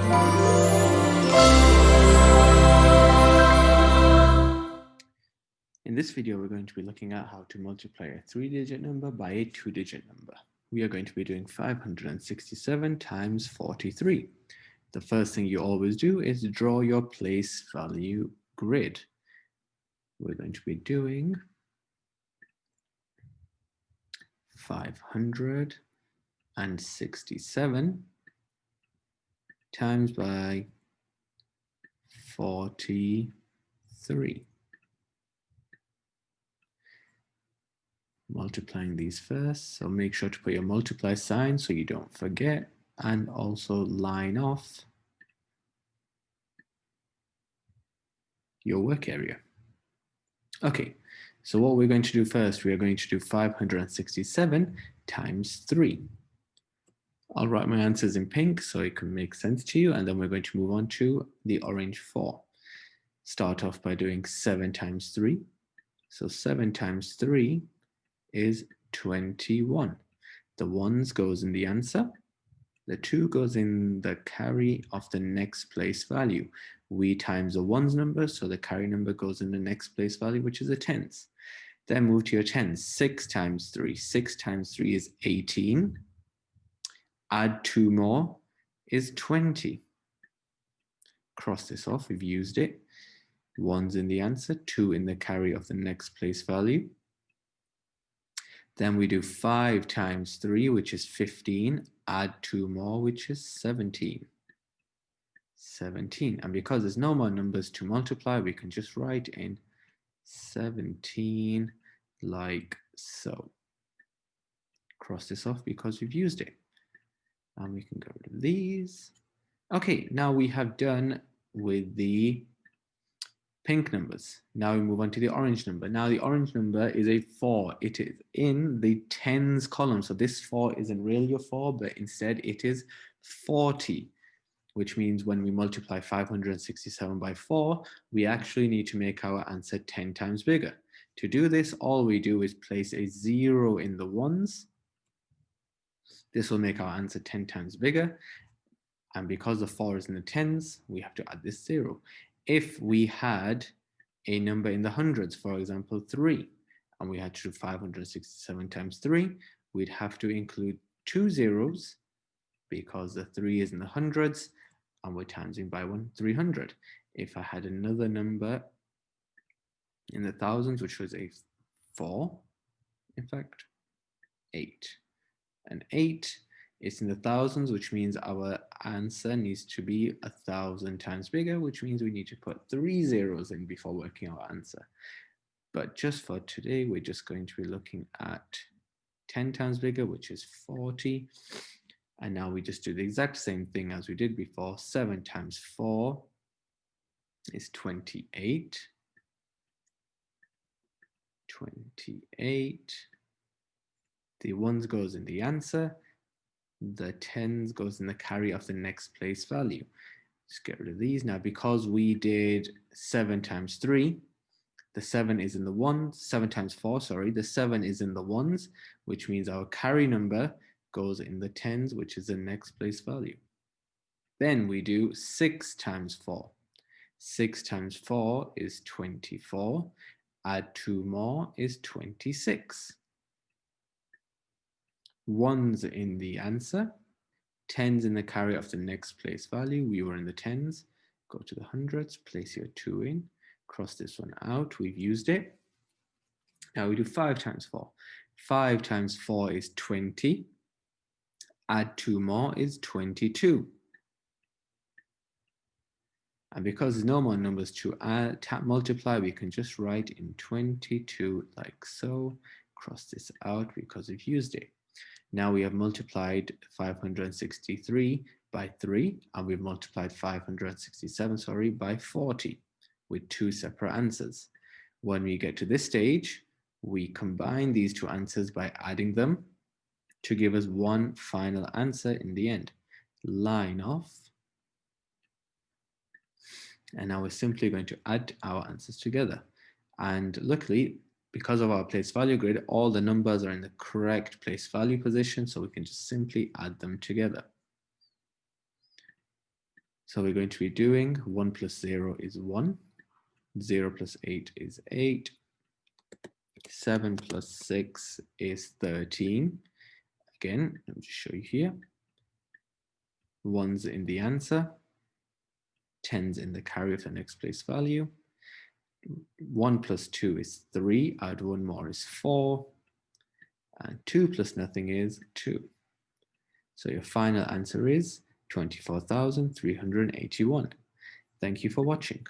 In this video, we're going to be looking at how to multiply a 3-digit number by a 2-digit number. We are going to be doing 567 times 43. The first thing you always do is draw your place value grid. We're going to be doing 567 times by 43. Multiplying these first, so make sure to put your multiply sign so you don't forget, and also line off your work area. Okay, so what we're going to do first, we are going to do 567 times 3. I'll write my answers in pink so it can make sense to you, and then we're going to move on to the orange 4. Start off by doing 7 times 3. So 7 times 3 is 21. The 1s goes in the answer. The 2 goes in the carry of the next place value. We times the 1s number, so the carry number goes in the next place value, which is a tens. Then move to your tens. 6 times 3. 6 times 3 is 18. Add 2 more is 20. Cross this off, we've used it. 1's in the answer, 2 in the carry of the next place value. Then we do 5 times 3, which is 15. Add 2 more, which is 17. 17. And because there's no more numbers to multiply, we can just write in 17 like so. Cross this off because we've used it. And we can get rid of these. Okay, now we have done with the pink numbers. Now we move on to the orange number. Now the orange number is a 4. It is in the tens column. So this 4 isn't really a 4, but instead it is 40, which means when we multiply 567 by 4, we actually need to make our answer 10 times bigger. To do this, all we do is place a 0 in the 1s. This will make our answer 10 times bigger. And because the 4 is in the tens, we have to add this 0. If we had a number in the hundreds, for example, 3, and we had to do 567 times 3, we'd have to include 2 zeros because the 3 is in the hundreds and we're timesing by 300. If I had another number in the thousands, which was a 4, in fact, 8. And 8 is in the thousands, which means our answer needs to be 1,000 times bigger, which means we need to put 3 zeros in before working our answer. But just for today, we're just going to be looking at 10 times bigger, which is 40. And now we just do the exact same thing as we did before. 7 times 4 is 28. 28. The 1s goes in the answer. The 10s goes in the carry of the next place value. Just get rid of these. Now, because we did 7 times 3, the 7 is in the 1s, 7 times 4, sorry, the 7 is in the 1s, which means our carry number goes in the 10s, which is the next place value. Then we do 6 times 4. 6 times 4 is 24. Add 2 more is 26. 1's in the answer, 10's in the carry of the next place value. We were in the 10s. Go to the hundreds, place your 2 in, cross this one out. We've used it. Now we do 5 times 4. 5 times 4 is 20. Add 2 more is 22. And because there's no more numbers to multiply, we can just write in 22 like so. Cross this out because we've used it. Now we have multiplied 563 by 3, and we've multiplied 567, by 40 with 2 separate answers. When we get to this stage, we combine these 2 answers by adding them to give us one final answer in the end. Line off. And now we're simply going to add our answers together. And luckily, because of our place value grid, all the numbers are in the correct place value position, so we can just simply add them together. So we're going to be doing 1 plus 0 is 1. 0 plus 8 is 8. 7 plus 6 is 13. Again, let me just show you here. 1's in the answer. 10's in the carry of the next place value. 1 plus 2 is 3. Add 1 more is 4. And 2 plus nothing is 2. So your final answer is 24,381. Thank you for watching.